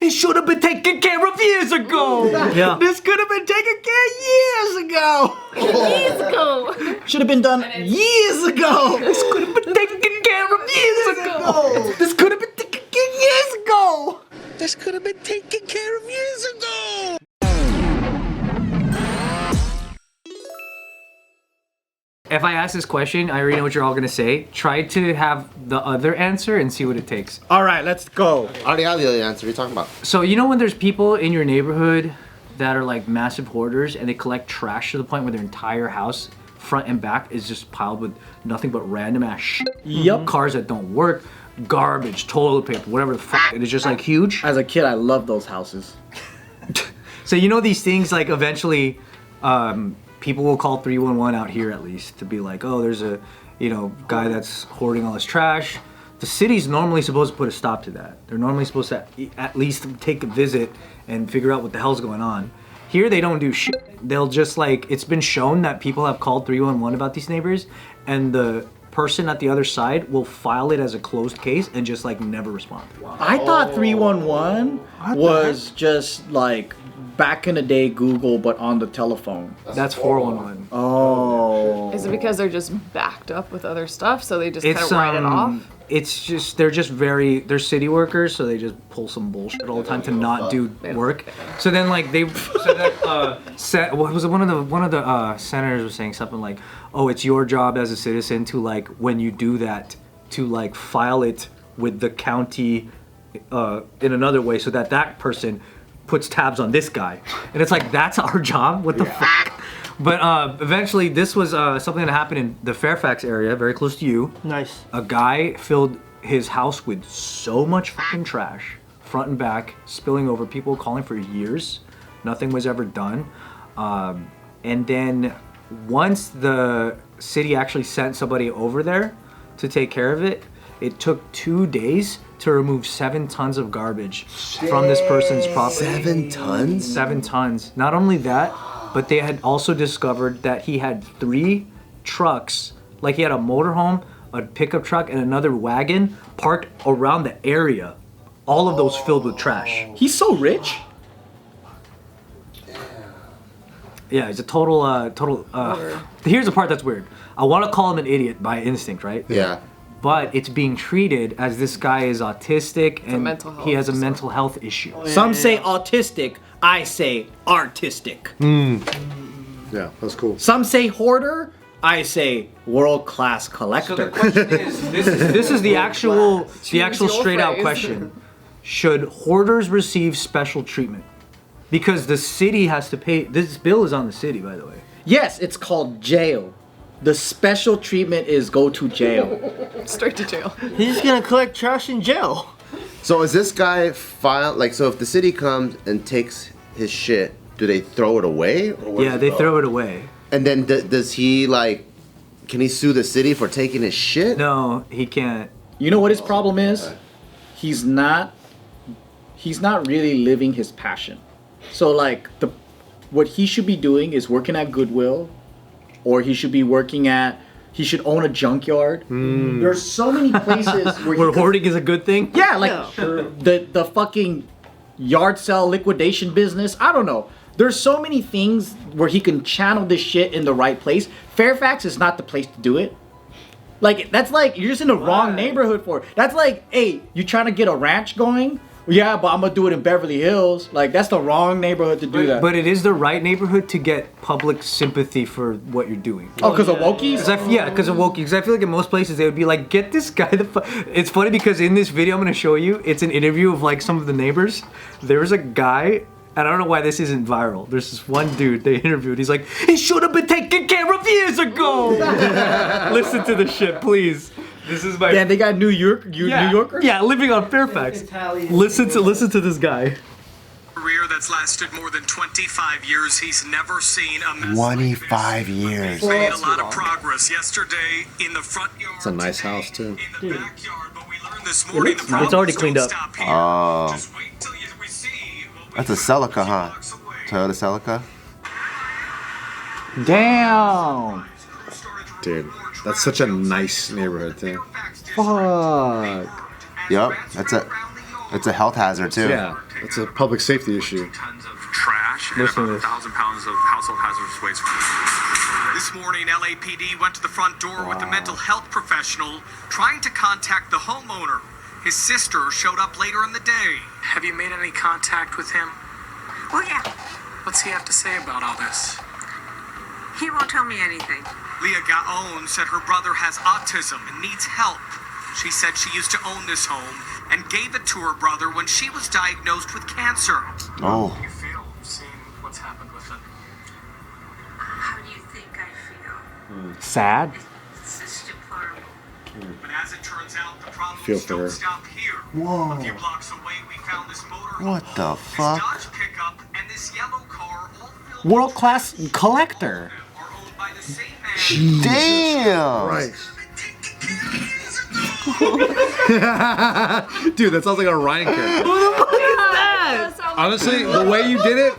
It should have been taken care of years ago. Yeah. This could have been taken care years ago. Years ago. Should have been done years ago. This could have been taken care of years ago. This could have been taken care of years ago. This could have been taken care of years ago. If I ask this question, I already know what you're all gonna say. Try to have the other answer and see what it takes. All right, let's go. I already have the other answer. What are you talking about? So you know when there's people in your neighborhood that are like massive hoarders and they collect trash to the point where their entire house, front and back, is just piled with nothing but random ass shit. Yep. Cars that don't work, garbage, toilet paper, whatever the fuck. It is just like huge. As a kid, I loved those houses. So you know these things like eventually people will call 311 out here at least to be like, oh, there's a guy that's hoarding all his trash. The city's normally supposed to put a stop to that. They're normally supposed to at least take a visit and figure out what the hell's going on. Here they don't do shit. They'll just like, it's been shown that people have called 311 about these neighbors and the person at the other side will file it as a closed case and just like never respond. I thought 311 was just like back in the day Google, but on the telephone. That's 411. Oh. Is it because they're just backed up with other stuff, so they just kind of write it off? It's just, they're city workers, so they just pull some bullshit all the time to not do work. So then like what was it, one of the senators was saying something like, oh, it's your job as a citizen to like, when you do that, to like file it with the county in another way so that person puts tabs on this guy. And it's like, that's our job? What the fuck? But eventually this was something that happened in the Fairfax area, very close to you. Nice. A guy filled his house with so much fucking trash, front and back, spilling over, people calling for years. Nothing was ever done. And then once the city actually sent somebody over there to take care of it, it took 2 days to remove 7 tons of garbage from this person's property. 7 tons? 7 tons. Not only that, but they had also discovered that he had 3 trucks, like he had a motorhome, a pickup truck, and another wagon parked around the area. All of those filled with trash. He's so rich. Yeah, he's a total, here's the part that's weird. I want to call him an idiot by instinct, right? Yeah. But it's being treated as this guy is autistic and he has a disorder. mental health issue. Some say autistic, I say artistic. Yeah, that's cool. Some say hoarder, I say world-class collector. So the question is, this is the actual straight out question. Should hoarders receive special treatment? Because the city has to pay, this bill is on the city, by the way. Yes, it's called jail. The special treatment is go to jail. Straight to jail. He's just gonna collect trash in jail. So is this guy so if the city comes and takes his shit, do they throw it away? Or where Yeah, does it they go? throw it away. And then does he like, can he sue the city for taking his shit? No, he can't. You know what his problem is? He's not really living his passion. So like what he should be doing is working at Goodwill, or he should own a junkyard. There's so many places Where hoarding is a good thing? Yeah, like the fucking yard sale liquidation business. I don't know. There's so many things where he can channel this shit in the right place. Fairfax is not the place to do it. Like, that's like, you're just in the wrong neighborhood for it. That's like, hey, you trying to get a ranch going? Yeah, but I'm gonna do it in Beverly Hills. Like, that's the wrong neighborhood to do that. But it is the right neighborhood to get public sympathy for what you're doing. Oh, because of Wokies? Because of Wokies. Because I feel like in most places they would be like, get this guy the fuck. It's funny because in this video I'm gonna show you, it's an interview of like some of the neighbors. There was a guy, and I don't know why this isn't viral. There's this one dude they interviewed. He's like, it should have been taken care of years ago. Listen to this shit, please. This is my. Yeah, they got New Yorkers? Yeah, living on Fairfax. Listen to this guy. Career that's lasted more than 25 years. He's never seen a mess 25 years. He's made a lot of progress yesterday in the front yard. It's a nice house too. In the backyard, but we learned this morning the It's already problems cleaned don't up. stop here. Oh. Just wait till we see what we That's a Celica, huh? Toyota Celica? Damn. Dude, that's such a nice neighborhood too. Fuck. Yup, that's a health hazard too. Yeah. It's a public safety issue. Tons of trash and Listen to about this. 1,000 pounds of household hazardous waste. This morning, LAPD went to the front door with a mental health professional trying to contact the homeowner. His sister showed up later in the day. Have you made any contact with him? Well, yeah. What's he have to say about all this? He won't tell me anything. Leah Gaon said her brother has autism and needs help. She said she used to own this home and gave it to her brother when she was diagnosed with cancer. Oh. How do you feel seeing what's happened with it? How do you think I feel? Sad. It's just deplorable. But as it turns out, the problems Feel for her. don't stop here. Whoa. A few blocks away, we found this motor. What the This fuck? Dodge pickup and this yellow car all filled World class collector. are owned by the same man. Damn. Right. Dude, that sounds like a Ryan character. Honestly, the way you did it,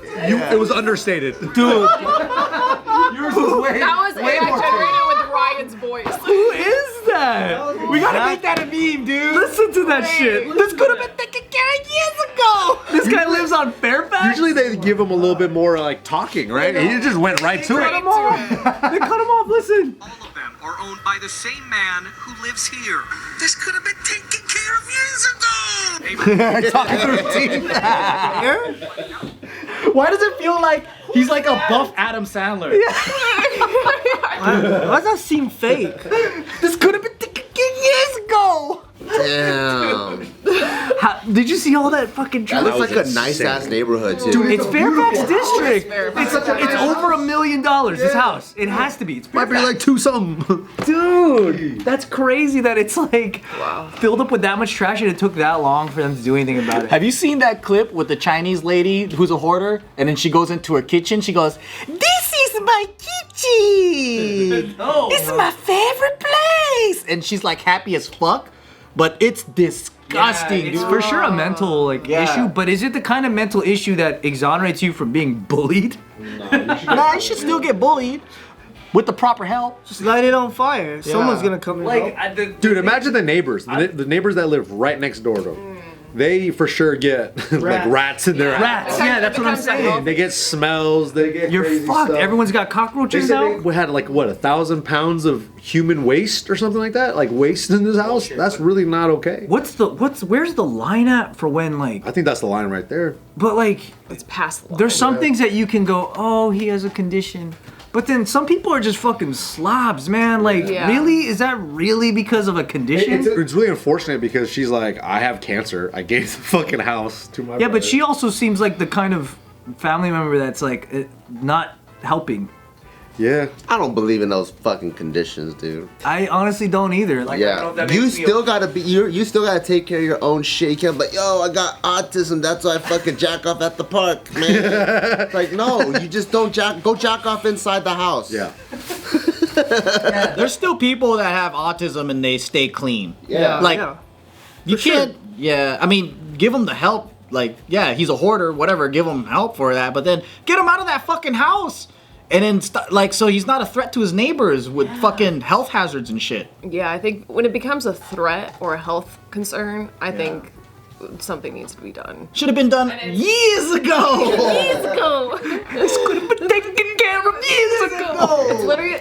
it was understated. Dude, yours was way. That was AI generated with Ryan's voice. Who is that? We gotta make that a meme, dude. Listen to that shit. This could have been taken care of years ago. This guy lives on Fairfax. Usually they give him a little bit more like talking, right? He just went right to Right it. to it. They cut him off. Listen. All of them are owned by the same man who lives here. This could have been taken care of years ago. Talking through teeth. Why does it feel like he's like a buff Adam Sandler? Why does that seem fake? This could have been taken care of years ago. Damn. Did you see all that fucking That traffic? looks like a nice ass neighborhood too. Dude, it's Fairfax District. Fairfax. It's over $1 million. This house. It has to be. It's Might be Fairfax. like 2 something. Dude, that's crazy that it's like filled up with that much trash and it took that long for them to do anything about it. Have you seen that clip with the Chinese lady who's a hoarder, and then she goes into her kitchen? She goes, "This is my kitchen. No. It's my favorite place," and she's like happy as fuck, but it's disgusting. It's dude. for sure a mental Yeah. issue, but is it the kind of mental issue that exonerates you from being bullied? Nah, you should still get bullied with the proper help. Just light it on fire. Someone's gonna come and help. Dude, imagine the neighbors. The neighbors that live right next door to them. They for sure get like rats in their Rats. Yeah, that's what I'm saying. They get smells. They get You're crazy fucked. stuff. Everyone's got They cockroaches said now. we had like what 1,000 pounds of human waste or something like that, like waste in this house. That's really not okay. Where's the line at for when like? I think that's the line right there. But like, It's past the line. there's some things that you can go, oh, he has a condition. But then some people are just fucking slobs, man. Like, Yeah. really? Is that really because of a condition? It's really unfortunate because she's like, I have cancer. I gave the fucking house to my Yeah, brother. but she also seems like the kind of family member that's like not helping. Yeah. I don't believe in those fucking conditions, dude. I honestly don't either. Like, I don't know Yeah, if that you makes me still gotta be. You still gotta take care of your own shit. You can't be like, yo, I got autism. That's why I fucking jack off at the park, man. It's like, no, you just don't go jack off inside the house. Yeah. There's still people that have autism and they stay clean. Yeah. Like, Yeah. you can't. Yeah, I mean, give him the help. Like, yeah, he's a hoarder, whatever. Give him help for that, but then get him out of that fucking house. And then, so he's not a threat to his neighbors with fucking health hazards and shit. Yeah, I think when it becomes a threat or a health concern, I think something needs to be done. Should have been done years ago. Years ago. This could have been taken care of years ago. It's literally,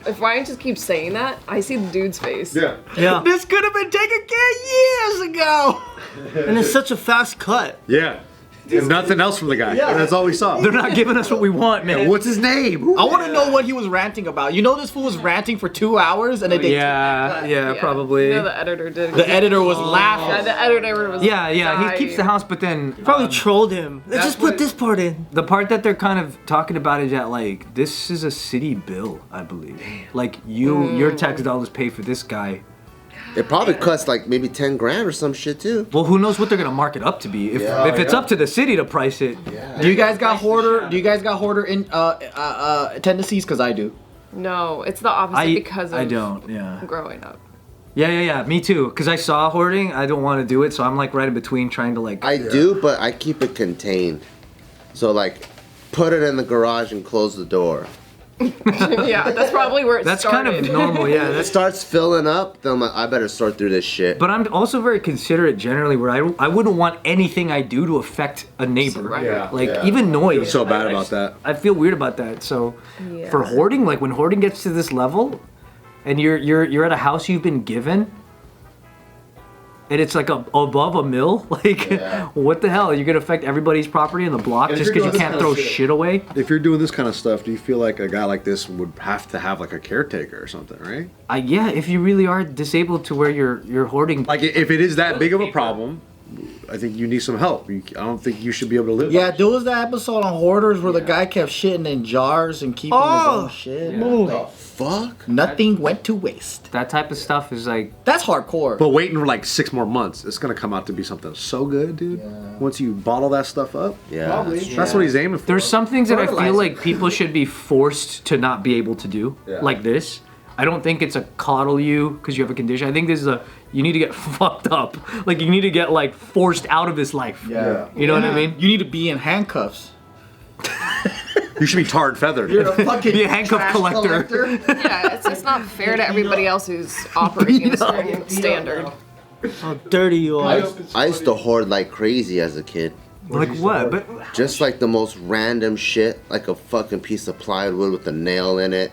if Ryan just keeps saying that, I see the dude's face. Yeah. Yeah. This could have been taken care of years ago. And it's such a fast cut. Yeah. And nothing else from the guy. And that's all we saw. They're not giving us what we want, man. What's his name? I want to know what he was ranting about. You know, this fool was ranting for 2 hours, and then they Yeah, probably. You know, the editor did. the editor was Yeah, laughing. the editor was. Yeah, he dying. keeps the house, but then Probably trolled him. Let's that's just put what- this part in. the part that they're kind of talking about is that like this is a city bill, I believe. Like your tax dollars pay for this guy. It probably costs like maybe 10 grand or some shit too. Well, who knows what they're gonna mark it up to be? If it's up to the city to price it. Do you guys got hoarder? Do you guys got hoarder in tendencies? Because I do. No, it's the opposite because of I don't. Yeah. growing up. Yeah. Me too. Cause I saw hoarding. I don't want to do it, so I'm like right in between trying to like. I do, but I keep it contained. So like, put it in the garage and close the door. Yeah, that's probably where it That's started. kind of normal, yeah. If it starts filling up, then I'm like, I better sort through this shit. But I'm also very considerate generally, where I wouldn't want anything I do to affect a neighbor. Right. Yeah. Like even noise. So bad I about just- that. I feel weird about that. So Yeah. for hoarding, like when hoarding gets to this level, and you're at a house you've been given, and it's like above a mill, like what the hell? You're gonna affect everybody's property in the block And if just you're because you doing can't this throw kind of shit away? If you're doing this kind of stuff, do you feel like a guy like this would have to have like a caretaker or something, right? Yeah, if you really are disabled to where you're hoarding. Like if it is that big of a problem, I think you need some help. I don't think you should be able to live. Yeah, there was that episode on Hoarders where the guy kept shitting in jars and keeping his own shit. Fuck. Nothing went to waste. That type of stuff is like That's hardcore. But waiting for like 6 more months, it's gonna come out to be something so good, dude. Once you bottle that stuff up, Yeah. that's what he's aiming for. there's some things that I feel Fertilizer. like people should be forced to not be able to do, like this. I don't think it's a coddle you because you have a condition. I think this is you need to get fucked up. Like you need to get like forced out of this life. Yeah. You know what I mean? You need to be in handcuffs. You should be tarred feathered. You're a fucking Be a handcuff trash collector. Yeah, it's not fair to everybody else who's operating in a certain standard. How dirty you are. I used to hoard like crazy as a kid. Like what? But Just like the most random shit, like a fucking piece of plywood with a nail in it,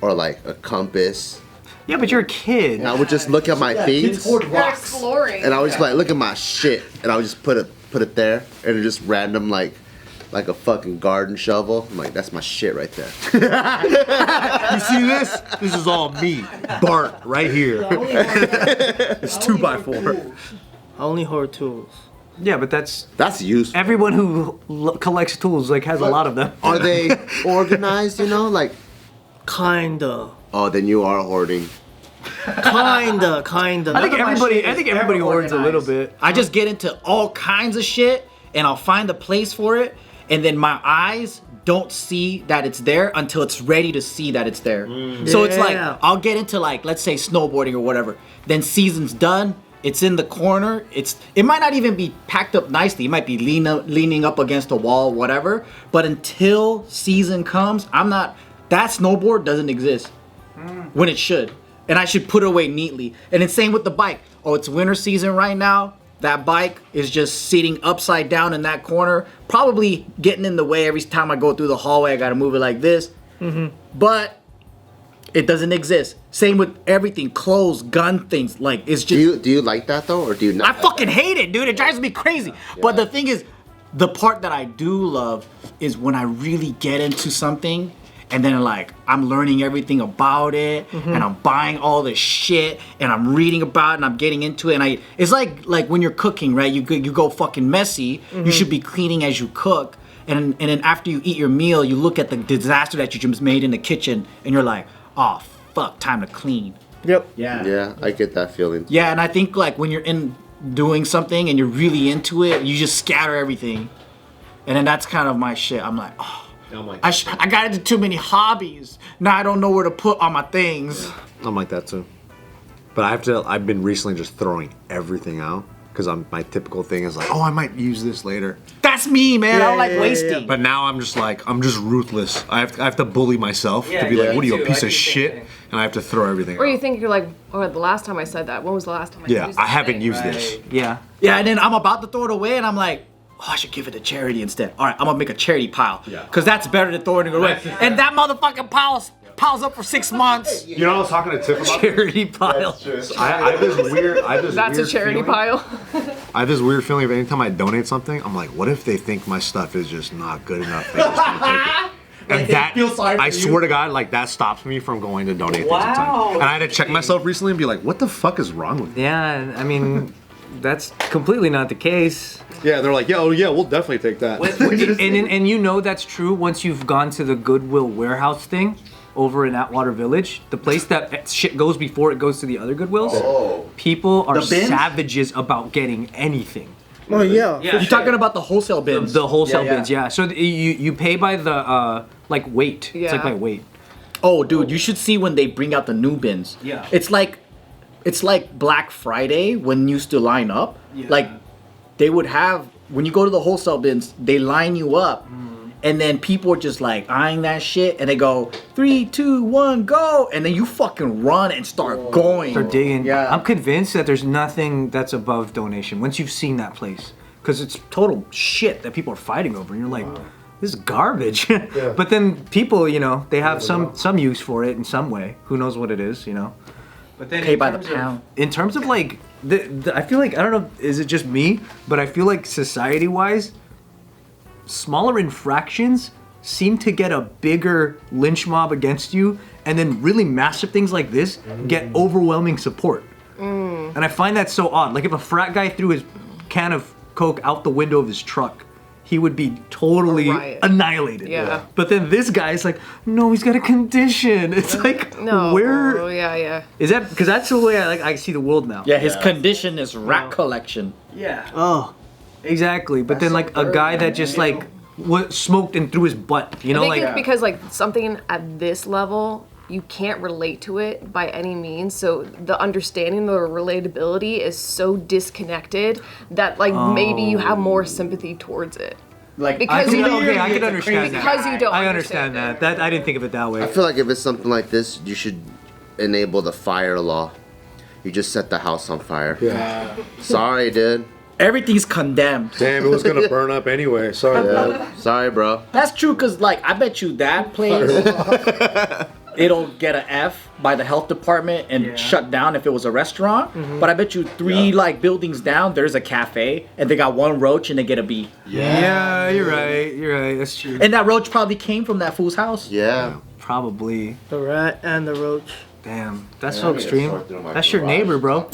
or like a compass. yeah, but you're a kid. And I would just look at my things, You're exploring. and I was just like, look at my shit, and I would just put it there, and it just random like a fucking garden shovel. I'm like, that's my shit right there. You see this? This is all me, Bart, right here. It's 2x4. I only hoard tools. Yeah, but that's That's useful. everyone who collects tools like has a lot of them. Are they organized? You know, like, Kinda. oh, then you are hoarding. Kinda. I think everybody hoards a little bit. I just get into all kinds of shit and I'll find a place for it, and then my eyes don't see that it's there until it's ready to see that it's there. So it's like Yeah. I'll get into like, let's say snowboarding or whatever. Then season's done. It's in the corner. It might not even be packed up nicely. It might be leaning up against a wall, whatever. But until season comes, that snowboard doesn't exist when it should. And I should put it away neatly. And it's same with the bike. Oh, it's winter season right now. That bike is just sitting upside down in that corner, probably getting in the way every time I go through the hallway. I gotta move it like this. But it doesn't exist. Same with everything, clothes, gun things. Like it's just. Do you like that though, or do you not? I fucking hate it, dude. It drives me crazy. But the thing is, the part that I do love is when I really get into something, and then like I'm learning everything about it, and I'm buying all this shit, and I'm reading about it, and I'm getting into it. And it's like when you're cooking, right? You go fucking messy. You should be cleaning as you cook. And then after you eat your meal, you look at the disaster that you just made in the kitchen, and you're like, oh fuck, time to clean. Yep. Yeah, I get that feeling. Yeah, and I think like when you're in doing something and you're really into it, you just scatter everything. And then that's kind of my shit. I'm like, oh, I got into too many hobbies. Now I don't know where to put all my things. I'm like that too. But I've been recently just throwing everything out. Because my typical thing is like, oh, I might use this later. That's me, man. I don't like wasting. But now I'm just ruthless. I have to bully myself to be like, what are you, a piece of shit? And I have to throw everything Or out. you think you're like, oh, the last time I said that, when was the last time I used Yeah, this I haven't thing? used this. Yeah. Yeah, and then I'm about to throw it away, and I'm like, oh, I should give it to charity instead. All right, I'm gonna make a charity pile. Yeah. Because that's better than throwing it away. And that motherfucking piles up for 6 months. You know, I was talking to Tiff about Charity pile. I have this weird. That's a charity pile. I have this weird feeling of anytime I donate something, I'm like, what if they think my stuff is just not good enough? They just don't take it. And that, feel sorry for I you? swear to God, like that stops me from going to donate things sometimes. And I had to check myself recently and be like, what the fuck is wrong with me? Yeah, I mean, that's completely not the case. Yeah, they're like, yeah, oh yeah, we'll definitely take that. And you know that's true once you've gone to the Goodwill warehouse thing over in Atwater Village, the place that shit goes before it goes to the other Goodwills. Oh. People are The bins? savages about getting anything. Oh yeah. You're talking about the wholesale bins. The wholesale Yeah, yeah. bins, yeah. So you pay by the like weight. It's like Yeah. by weight. Oh, dude, you should see when they bring out the new bins. Yeah. It's like Black Friday when you used to line up. Yeah. Like they would have when you go to the wholesale bins, they line you up, and then people are just like eyeing that shit, and they go 3, 2, 1, go, and then you fucking run and start going. Start digging. Yeah. I'm convinced that there's nothing that's above donation once you've seen that place, because it's total shit that people are fighting over, and you're like, this is garbage. But then people, you know, they have some use for it in some way. Who knows what it is, you know? But then Pay by the pound. In terms of like, I feel like, I don't know, is it just me? But I feel like society-wise, smaller infractions seem to get a bigger lynch mob against you, and then really massive things like this get overwhelming support. And I find that so odd. Like if a frat guy threw his can of Coke out the window of his truck, he would be totally annihilated. Yeah. But then this guy is like, no, he's got a condition. It's like, No. where Oh, yeah. is that? Because that's the way I see the world now. Yeah, his condition is rat collection. Yeah. Oh, Exactly. But then like a guy that just like smoked and threw his butt. You know, I think like it's because like something at this level, you can't relate to it by any means. So the understanding, the relatability is so disconnected that like maybe you have more sympathy towards it. Like Because you don't- I can understand that. Because you don't I understand understand that. I didn't think of it that way. I feel like if it's something like this, you should enable the fire law. You just set the house on fire. Yeah. Sorry, dude. everything's condemned. Damn, it was gonna burn up anyway. Sorry. Yeah. Sorry, bro. That's true, cause like I bet you that place, it'll get an F by the health department and shut down if it was a restaurant. But I bet you 3 like buildings down, there's a cafe, and they got 1 roach and they get a B. Yeah, you're right. You're right. That's true. And that roach probably came from that fool's house. Yeah. Probably. the rat and the roach. Damn, that's so extreme. That's your neighbor, bro.